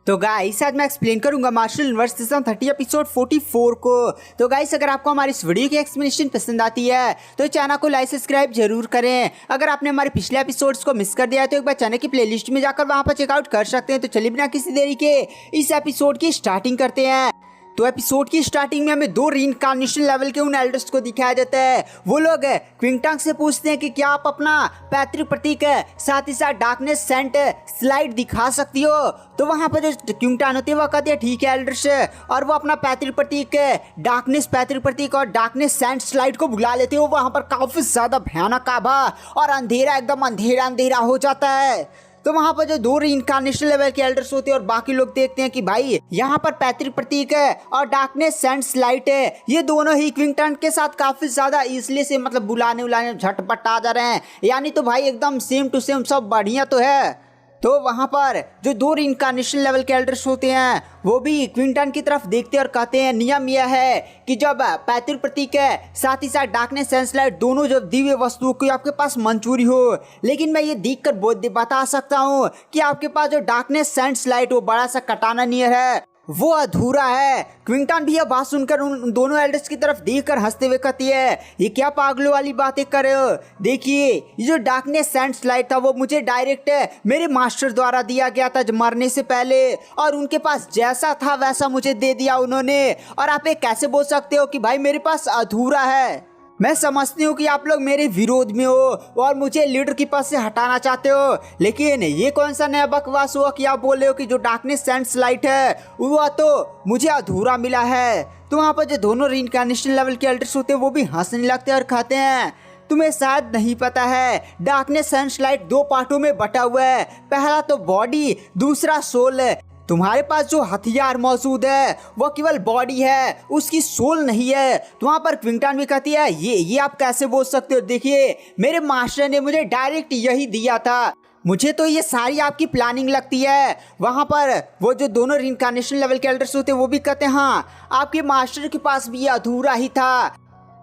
तो गाइस आज मैं एक्सप्लेन करूंगा मार्शल यूनिवर्स सीजन 30 एपिसोड 44 को। तो गाइस अगर आपको हमारी इस वीडियो की एक्सप्लेनेशन पसंद आती है तो चैनल को लाइक सब्सक्राइब जरूर करें। अगर आपने हमारे पिछले एपिसोड्स को मिस कर दिया है तो एक बार चैनल की प्लेलिस्ट में जाकर वहां पर चेकआउट कर सकते हैं। तो चलिए बिना किसी देरी के इस एपिसोड की स्टार्टिंग करते हैं। तो एपिसोड की स्टार्टिंग में हमें दो रीइंकार्नेशन लेवल के उन एल्डर्स को दिखाया जाता है। वो लोग क्विंगटांग से पूछते हैं कि क्या आप अपना पैतृक प्रतीक साथ ही साथ डार्कनेस सेंट स्लाइड दिखा सकती हो। तो वहां पर जो क्विंगटान होती है वह कहती है ठीक है एल्डर्स, और वो अपना पैतृक प्रतीक पैतृक प्रतीक और डार्कनेस सेंट स्लाइड को बुला लेते हो। वहां पर काफी ज्यादा भयानक आभा और अंधेरा एकदम अंधेरा अंधेरा हो जाता है। तो वहां पर जो दो रीइंकार्नेशन लेवल के एल्डर्स होते हैं और बाकी लोग देखते हैं कि भाई यहाँ पर पैतृक प्रतीक है और डार्कनेस सेंट्स लाइट है, ये दोनों ही क्विंगटन के साथ काफी ज्यादा इसलिए से मतलब बुलाने झटपट आ जा रहे हैं। यानी तो भाई एकदम सेम टू सेम सब बढ़िया तो है। तो वहां पर जो दो रीइंकार्नेशन लेवल के एल्डर्स होते हैं वो भी क्विंगटन की तरफ देखते और कहते हैं नियम यह है कि जब पैतृक प्रतीक है साथ ही साथ डार्कनेस सेंस लाइट दोनों जब दिव्य वस्तुओं की आपके पास मंजूरी हो, लेकिन मैं ये देखकर बता सकता हूँ कि आपके पास जो डार्कनेस सेंस लाइट वो बड़ा सा कटाना नियर है वो अधूरा है। क्विंगटन भी यह बात सुनकर उन दोनों एल्डर्स की तरफ देखकर हंसते हुए कहती है ये क्या पागलों वाली बातें कर रहे हो। देखिए ये जो डार्कनेस सेंस लाइट था वो मुझे डायरेक्ट मेरे मास्टर द्वारा दिया गया था मरने से पहले, और उनके पास जैसा था वैसा मुझे दे दिया उन्होंने। और आप ये कैसे बोल सकते हो कि भाई मेरे पास अधूरा है। मैं समझती हूँ कि आप लोग मेरे विरोध में हो और मुझे लीडर के पास से हटाना चाहते हो, लेकिन ये कौन सा नया बकवास हुआ कि आप बोल रहे हो कि जो डार्कनेस सेंस लाइट है वो तो मुझे अधूरा मिला है। तो वहाँ पर जो दोनों रीइंकार्नेशन लेवल के एल्डर्स होते हैं वो भी हंसने लगते हैं और कहते हैं तुम्हें शायद नहीं पता है डार्कनेस सेंस लाइट दो पार्टों में बटा हुआ है, पहला तो बॉडी दूसरा सोल। तुम्हारे पास जो हथियार मौजूद है वो केवल बॉडी है, उसकी सोल नहीं है। तो वहाँ पर क्विंगटन भी कहती है ये आप कैसे बोल सकते हो। देखिए मेरे मास्टर ने मुझे डायरेक्ट यही दिया था, मुझे तो ये सारी आपकी प्लानिंग लगती है। वहाँ पर वो जो दोनों रीइंकार्नेशन लेवल के एल्डर्स होते हैं वो भी कहते हैं हाँ आपके मास्टर के पास भी ये अधूरा ही था।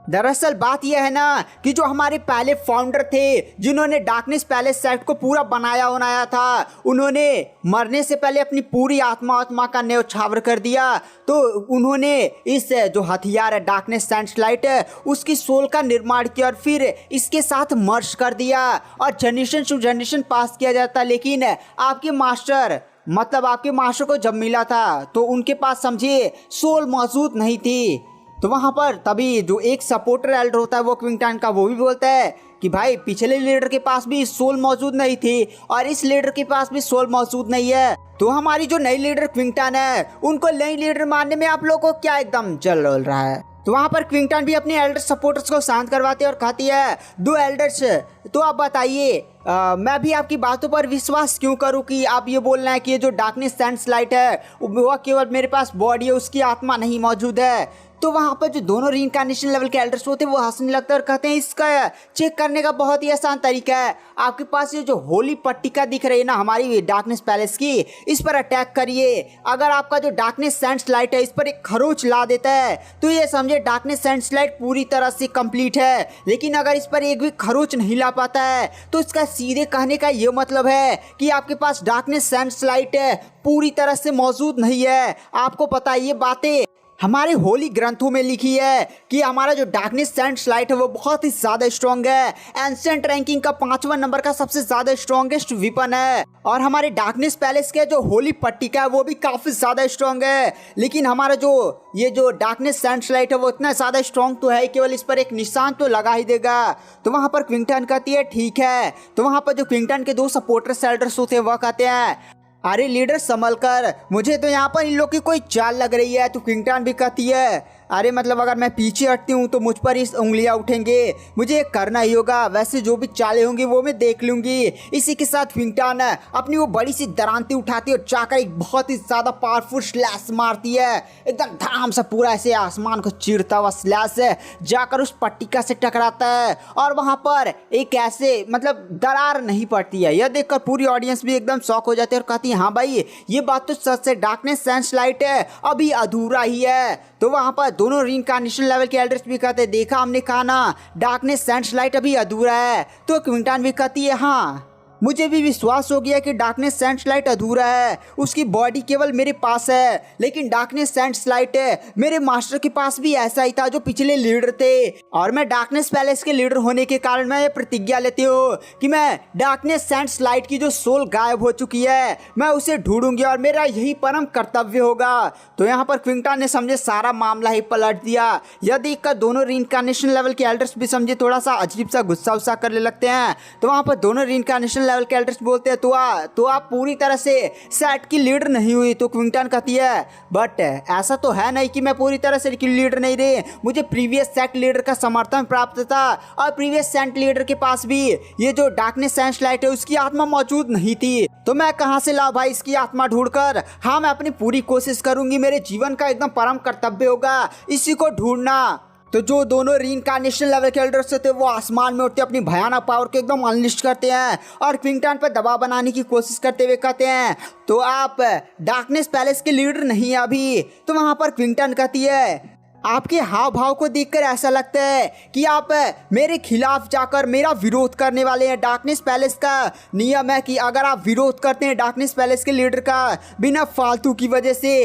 दरअसल बात यह है ना कि जो हमारे पहले फाउंडर थे जिन्होंने डार्कनेस पैलेस सेट को पूरा बनाया था, उन्होंने मरने से पहले अपनी पूरी आत्मा का न्यौछावर कर दिया। तो उन्होंने इस जो हथियार है डार्कनेस सेंस लाइट है उसकी सोल का निर्माण किया और फिर इसके साथ मर्ज कर दिया और जनरेशन टू जनरेशन पास किया जाता। लेकिन आपके मास्टर को जब मिला था तो उनके पास समझिए सोल मौजूद नहीं थी। तो वहाँ पर तभी जो एक सपोर्टर एल्डर होता है वो क्विंगटन का वो भी बोलता है कि भाई पिछले लीडर के पास भी सोल मौजूद नहीं थी और इस लीडर के पास भी सोल मौजूद नहीं है। तो हमारी जो नई लीडर क्विंगटन है उनको नई लीडर मानने में आप लोगों को क्या एकदम जल रहा है। तो वहाँ पर क्विंगटन भी अपने एल्डर सपोर्टर्स को शांत करवाते और कहती है दो एल्डर्स तो आप बताइए मैं भी आपकी बातों पर विश्वास क्यों करूं कि आप ये बोल रहे हैं कि ये जो डार्कनेस सेंस लाइट है वो केवल मेरे पास बॉडी है, उसकी आत्मा नहीं मौजूद है। तो वहाँ पर जो दोनों रीइंकार्नेशन लेवल के एल्डर्स होते हैं वो हंसने लगते हैं और कहते हैं इसका चेक करने का बहुत ही आसान तरीका है, आपके पास ये जो होली पट्टिका दिख रही है ना हमारी डार्कनेस पैलेस की, इस पर अटैक करिए। अगर आपका जो डार्कनेस सेंस लाइट है इस पर एक खरोच ला देता है तो ये समझे डार्कनेस सेंस लाइट पूरी तरह से कंप्लीट है। लेकिन अगर इस पर एक भी खरोच नहीं ला पाता है तो इसका सीधे कहने का ये मतलब है कि आपके पास डार्कनेस सेंस लाइट पूरी तरह से मौजूद नहीं है। आपको पता है ये बातें हमारे होली ग्रंथों में लिखी है कि हमारा जो डार्कनेस सेंस लाइट है वो बहुत ही ज़्यादा स्ट्रॉन्ग है, एंशिएंट रैंकिंग का 5वां नंबर का सबसे ज़्यादा स्ट्रॉन्गेस्ट वेपन है। और हमारे डार्कनेस पैलेस के जो होली पट्टिका है वो भी काफ़ी ज़्यादा स्ट्रॉन्ग है। लेकिन हमारा जो डार्कनेस सेंस लाइट है वो इतना ज़्यादा स्ट्रॉन्ग तो है केवल इस पर एक निशान तो लगा ही देगा। तो वहाँ पर क्विंगटन कहती है ठीक है। तो वहाँ पर जो क्विंगटन के दो सपोर्टर्स एल्डर्स होते हैं वह कहते हैं अरे लीडर संभल कर, मुझे तो यहाँ पर इन लोग की कोई चाल लग रही है। तो क्विंगटन भी कहती है अरे मतलब अगर मैं पीछे हटती हूँ तो मुझ पर इस उंगलियाँ उठेंगे, मुझे करना ही होगा, वैसे जो भी चालें होंगी वो मैं देख लूँगी। इसी के साथ क्विंगटन अपनी वो बड़ी सी दरांती उठाती है और जाकर एक बहुत ही ज़्यादा पावरफुल स्लैश मारती है, एकदम धड़ाम से पूरा ऐसे आसमान को चीरता हुआ स्लैश जाकर उस पट्टिका से टकराता है और वहाँ पर एक ऐसे मतलब दरार नहीं पड़ती है। यह देखकर पूरी ऑडियंस भी एकदम शॉक हो जाती है और कहती है हाँ भाई ये बात तो सच है, डार्कनेस सेंस लाइट अभी अधूरा ही है। तो वहाँ पर दोनों रीइंकार्नेशन लेवल के एल्डर्स भी कहते हैं देखा हमने कहा ना डार्कनेस सेंस लाइट अभी अधूरा है। तो क्विंगटन भी कहती है हाँ मुझे भी विश्वास हो गया कि डार्कनेस सैंडस्लाइट अधूरा है, उसकी बॉडी केवल मेरे पास है, लेकिन डार्कनेस सैंडस्लाइट मेरे मास्टर के पास भी ऐसा ही था जो पिछले लीडर थे। और मैं डार्कनेस पैलेस के लीडर होने के कारण मैं ये प्रतिज्ञा लेती हूँ कि मैं डार्कनेस सैंडस्लाइट की जो सोल गायब हो चुकी है मैं उसे ढूंढूंगी और मेरा यही परम कर्तव्य होगा। तो यहाँ पर क्विंटन ने समझे सारा मामला ही पलट दिया। यह देखकर दोनों रीइंकार्नेशन लेवल के एल्डर्स भी समझे थोड़ा सा अजीब सा गुस्सा उस्सा करने लगते हैं। तो वहाँ पर दोनों रीइंकार्नेशन लेवल के एल्डर्स बोलते हैं तो आप पूरी तरह से सेट की लीडर नहीं हुई। तो क्विंटन कहती है बट ऐसा तो है नहीं कि मैं पूरी तरह से लीडर नहीं रही, मुझे प्रीवियस सेट लीडर का समर्थन प्राप्त था और प्रीवियस सेट लीडर के पास भी ये जो डार्कनेस सैंडस्लाइट है उसकी आत्मा मौजूद नहीं थी। तो मैं कहां से लाऊं भाई इसकी आत्मा ढूंढकर। हाँ मैं अपनी पूरी कोशिश करूंगी, मेरे जीवन का एकदम परम कर्तव्य होगा इसी को ढूंढना। तो जो दोनों रीइंकार्नेशन लेवल के एल्डर्स थे वो आसमान में उठते अपनी भयानक पावर को एकदम अनलिस्ट करते हैं और क्विंटन पर दबाव बनाने की कोशिश करते हुए कहते हैं तो आप डार्कनेस पैलेस के लीडर नहीं है अभी। तो वहां पर क्विंटन कहती है आपके हाव भाव को देखकर ऐसा लगता है कि आप मेरे खिलाफ जाकर मेरा विरोध करने वाले हैं। डार्कनेस पैलेस का नियम है कि अगर आप विरोध करते हैं डार्कनेस पैलेस के लीडर का बिना फालतू की वजह से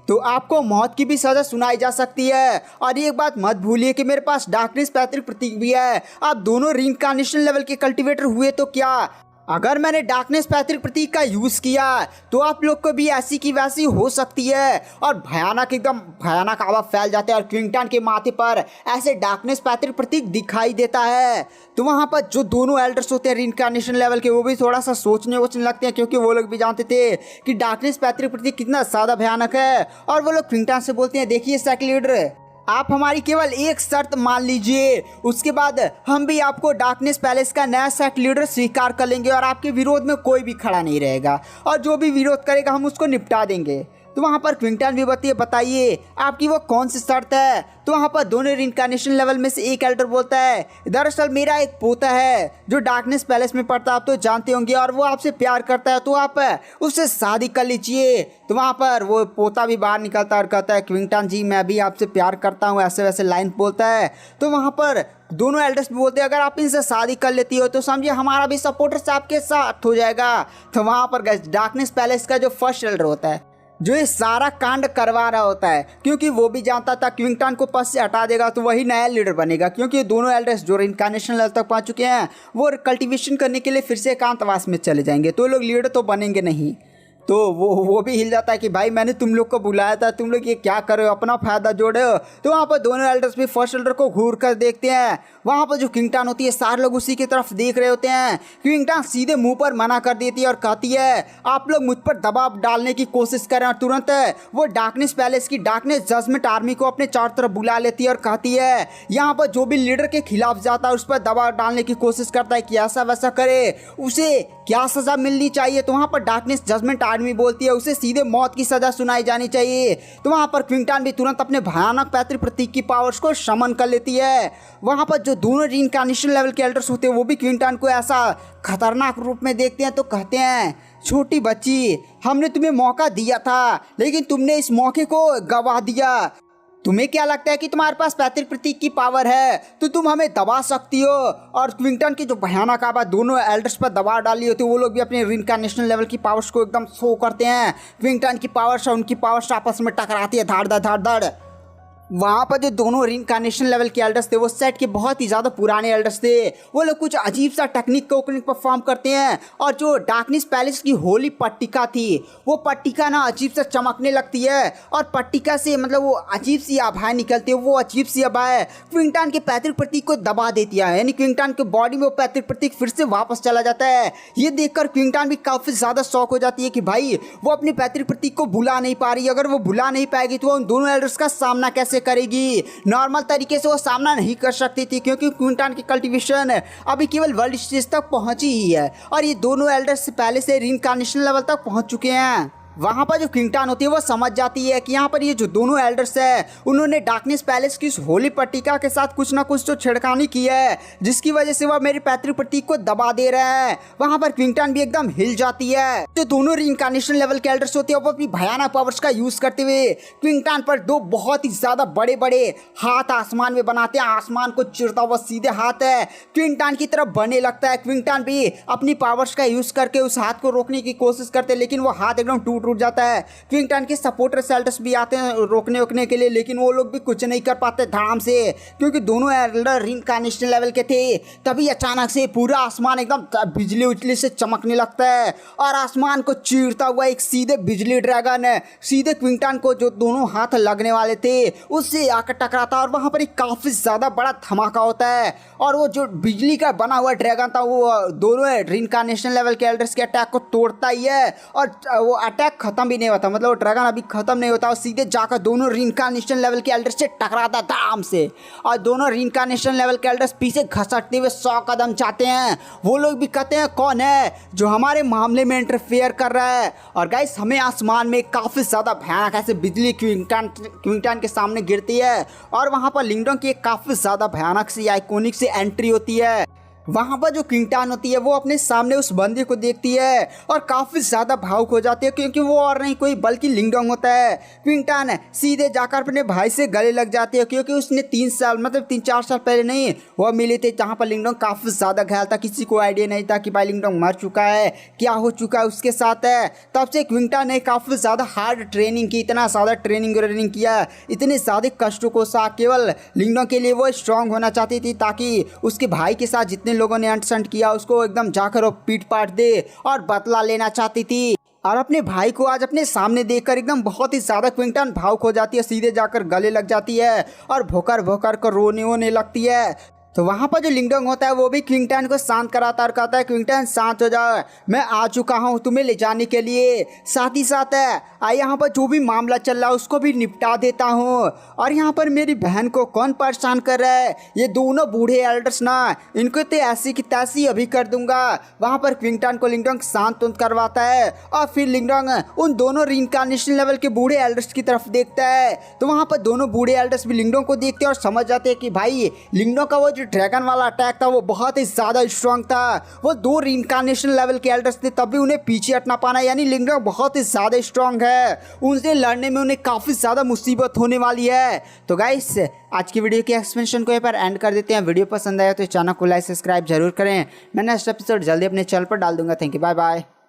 तो आपको मौत की भी सज़ा सुनाई जा सकती है। और एक बात मत भूलिए कि मेरे पास डार्कनेस पैतृक प्रतीक भी है। आप दोनों रीइंकार्नेशन लेवल के कल्टीवेटर हुए तो क्या अगर मैंने डार्कनेस पैतृक प्रतीक का यूज़ किया तो आप लोग को भी ऐसी की वैसी हो सकती है। और भयानक एकदम भयानक आवाज़ फैल जाता है और क्विंटन के माथे पर ऐसे डार्कनेस पैतृक प्रतीक दिखाई देता है। तो वहाँ पर जो दोनों एल्डर्स होते हैं रीइंकार्नेशन लेवल के वो भी थोड़ा सा सोचने लगते हैं क्योंकि वो लोग भी जानते थे कि डार्कनेस पैतृक प्रतीक कितना ज़्यादा भयानक है। और वो लोग क्विंटन से बोलते हैं देखिए सेट लीडर आप हमारी केवल एक शर्त मान लीजिए, उसके बाद हम भी आपको डार्कनेस पैलेस का नया सेट लीडर स्वीकार कर लेंगे और आपके विरोध में कोई भी खड़ा नहीं रहेगा और जो भी विरोध करेगा हम उसको निपटा देंगे। तो वहाँ पर क्विंटन भी बताइए आपकी वो कौन सी शर्त है। तो वहाँ पर दोनों रीइंकार्नेशन लेवल में से एक एल्डर बोलता है दरअसल मेरा एक पोता है जो डार्कनेस पैलेस में पढ़ता आप तो जानते होंगे और वो आपसे प्यार करता है तो आप उससे शादी कर लीजिए। तो वहाँ पर वो पोता भी बाहर निकलता है और कहता है क्विंटन जी मैं भी आपसे प्यार करता हूँ, ऐसे वैसे लाइन बोलता है। तो वहाँ पर दोनों एल्डर्स भी बोलते हैं अगर आप इनसे शादी कर लेती हो तो समझिए हमारा भी सपोर्टर्स आपके साथ हो जाएगा। तो वहाँ पर डार्कनेस पैलेस का जो फर्स्ट एल्डर होता है जो ये सारा कांड करवा रहा होता है क्योंकि वो भी जानता था क्विंटन को पद से हटा देगा तो वही नया लीडर बनेगा, क्योंकि ये दोनों एल्डर्स जो रीइंकार्नेशन लेवल तक पहुंच चुके हैं वो कल्टीवेशन करने के लिए फिर से एकांतवास में चले जाएंगे तो लोग लीडर तो बनेंगे नहीं। तो वो भी हिल जाता है कि भाई मैंने तुम लोग को बुलाया था, तुम लोग ये क्या कर रहे हो, अपना फ़ायदा जोड़े हो। तो वहाँ पर दोनों एल्डर्स भी फर्स्ट एल्डर को घूर कर देखते हैं। वहाँ पर जो क्विंटन होती है सारे लोग उसी की तरफ देख रहे होते हैं। क्विंटन सीधे मुंह पर मना कर देती है और कहती है आप लोग मुझ पर दबाव डालने की कोशिश करें और तुरंत वो डार्कनेस पैलेस की डार्कनेस जजमेंट आर्मी को अपने चारों तरफ बुला लेती है और कहती है यहाँ पर जो भी लीडर के खिलाफ जाता है उस पर दबाव डालने की कोशिश करता है कि ऐसा वैसा करे उसे क्या सज़ा मिलनी चाहिए। तो वहाँ पर डार्कनेस जजमेंट आर्मी बोलती है उसे सीधे मौत की सज़ा सुनाई जानी चाहिए। तो वहाँ पर क्विंटन भी तुरंत अपने भयानक पैतृक प्रतीक की पावर्स को शमन कर लेती है। वहाँ पर जो दोनों रीइंकार्नेशन लेवल के एल्डर्स होते हैं वो भी क्विंटन को ऐसा खतरनाक रूप में देखते हैं तो कहते हैं छोटी बच्ची हमने तुम्हें मौका दिया था लेकिन तुमने इस मौके को गवा दिया। तुम्हें क्या लगता है कि तुम्हारे पास पैतृक प्रतीक की पावर है तो तुम हमें दबा सकती हो। और क्विंटन की जो भयानक आवाज़ दोनों एल्डर्स पर दबा डाली होती है वो लोग भी अपने रीइंकार्नेशन लेवल की पावर्स को एकदम शो करते हैं। क्विंटन की पावर्स और उनकी पावर्स आपस में टकराती है धाड़ धाड़। वहाँ पर जो दोनों रीइंकार्नेशन लेवल के एल्डर्स थे वो सेट के बहुत ही ज़्यादा पुराने एल्डर्स थे। वो लोग कुछ अजीब सा टेक्निक को परफॉर्म करते हैं और जो डार्कनेस पैलेस की होली पट्टिका थी वो पट्टिका ना अजीब सा चमकने लगती है और पट्टिका से मतलब वो अजीब सी आभाएं निकलती है। वो अजीब सी आभाएं क्विंटन के पैतृक प्रतीक को दबा देती है, यानी क्विंटन के बॉडी में वो पैतृक प्रतीक फिर से वापस चला जाता है। ये देखकर क्विंटन भी काफ़ी ज़्यादा शौक हो जाती है कि भाई वो अपने पैतृक प्रतीक को भुला नहीं पा रही। अगर वो भुला नहीं पाएगी तो वो उन दोनों एल्डर्स का सामना कैसे करेगी। नॉर्मल तरीके से वो सामना नहीं कर सकती थी क्योंकि क्विंटन की कल्टीवेशन अभी केवल वर्ल्ड स्टेज तक पहुंची ही है और ये दोनों एल्डर्स पहले से रीइंकार्नेशन लेवल तक पहुंच चुके हैं। वहाँ पर जो किंगटन होती है वो समझ जाती है कि यहाँ पर ये जो दोनों एल्डर्स है उन्होंने डार्कनेस पैलेस की इस होली पट्टिका के साथ कुछ ना कुछ तो छिड़कानी की है, जिसकी वजह से वह मेरे पैतृक प्रतीक को दबा दे रहा है। वहाँ पर किंगटन भी एकदम हिल जाती है। जो दोनों रीइंकार्नेशन लेवल के एल्डर्स होते हैं वो अपनी भयानक पावर्स का यूज करते हुए किंगटन पर दो बहुत ही ज्यादा बड़े बड़े हाथ आसमान में बनाते हैं। आसमान को चिरता हुआ सीधे हाथ है किंगटन की तरफ बढ़ने लगता है। किंगटन भी अपनी पावर्स का यूज करके उस हाथ को रोकने की कोशिश करते हैं, लेकिन वो हाथ एकदम टूट जाता है। किंगटन के सपोर्टर सेल्टर्स भी आते हैं रोकने के लिए, लेकिन वो लोग भी कुछ नहीं कर पाते धाम से, क्योंकि दोनों एल्डर रीइंकार्नेशन लेवल के थे। तभी अचानक से पूरा आसमान एकदम बिजली उजली से चमकने लगता है और आसमान को चीरता हुआ एक सीधे बिजली ड्रैगन सीधे किंगटन को जो दोनों हाथ लगने वाले थे उससे आकर टकराता है और वहां पर एक काफी ज्यादा बड़ा धमाका होता है। और वो जो बिजली का बना हुआ ड्रैगन था वो दोनों रीइंकार्नेशन लेवल के एल्डर्स के अटैक को तोड़ता ही है और वो अटैक खत्म भी नहीं होता, मतलब वो ड्रैगन अभी खत्म नहीं होता और सीधे जाकर दोनों रीइंकार्नेशन लेवल के एल्डर्स से टकराता धाम से। और दोनों रीइंकार्नेशन लेवल के एल्डर्स पीछे घसटते हुए 100 कदम जाते हैं। वो लोग भी कहते हैं कौन है जो हमारे मामले में इंटरफेयर कर रहा है। और गाइस हमें आसमान में काफ़ी ज़्यादा भयानक ऐसे बिजली किंगटन के सामने गिरती है और वहाँ पर लिंगडोंग की एक काफ़ी ज़्यादा भयानक सी आइकॉनिक सी एंट्री होती है। वहाँ पर जो किंगटन होती है वो अपने सामने उस बंदे को देखती है और काफ़ी ज़्यादा भावुक हो जाती है, क्योंकि वो और नहीं कोई बल्कि लिंगडोंग होता है। किंगटन सीधे जाकर अपने भाई से गले लग जाती है, क्योंकि उसने 3-4 साल पहले नहीं वो मिले थे, जहाँ पर लिंगडोंग काफ़ी ज़्यादा घायल था। किसी को आइडिया नहीं था कि भाई लिंगडोंग मर चुका है, क्या हो चुका है उसके साथ है। तब से किंगटन ने काफ़ी ज़्यादा हार्ड ट्रेनिंग की, इतना ज़्यादा ट्रेनिंग किया, इतने ज़्यादा कष्टों को सहा केवल लिंगडोंग के लिए वो स्ट्रांग होना चाहती थी, ताकि उसके भाई के साथ जितने लोगों ने अंट किया उसको एकदम जाकर वो पीट पाट दे और बदला लेना चाहती थी। और अपने भाई को आज अपने सामने देखकर एकदम बहुत ही ज्यादा किंगटन भावुक हो जाती है, सीधे जाकर गले लग जाती है और भोकर कर रोने लगती है। तो वहाँ पर जो लिंगडोंग होता है वो भी किंगटन को शांत कराता और कहता है किंगटन शांत हो जाओ, मैं आ चुका हूँ तुम्हें ले जाने के लिए। साथ ही साथ है यहाँ पर जो भी मामला चल रहा है उसको भी निपटा देता हूँ। और यहाँ पर मेरी बहन को कौन परेशान कर रहा है, ये दोनों बूढ़े एल्डर्स ना, इनको तो ऐसी की तैसी अभी कर दूंगा। वहाँ पर किंगटन को लिंगडोंग शांत करवाता है और फिर लिंगडोंग उन दोनों रीइंकार्नेशन लेवल के बूढ़े एल्डर्स की तरफ देखता है। तो वहाँ पर दोनों बूढ़े एल्डर्स भी लिंगडोंग को देखते हैं और समझ जाते हैं कि भाई लिंगडोंग का वो ड्रैगन वाला अटैक था वो बहुत ही ज्यादा स्ट्रांग था। वो 2 रीइंकार्नेशन लेवल के एल्डर्स थे, तब भी उन्हें पीछे हटना पाना, यानी लिंगडोंग बहुत ही ज्यादा स्ट्रांग है, उनसे लड़ने में उन्हें काफी ज्यादा मुसीबत होने वाली है। तो गाइस आज की वीडियो के एक्सप्लेनेशन को यहाँ पर एंड कर देते हैं। वीडियो पसंद आया तो चैनल को लाइक सब्सक्राइब जरूर करें। मैं नेक्स्ट एपिसोड जल्दी अपने चैनल पर डाल दूंगा। Thank you, bye bye.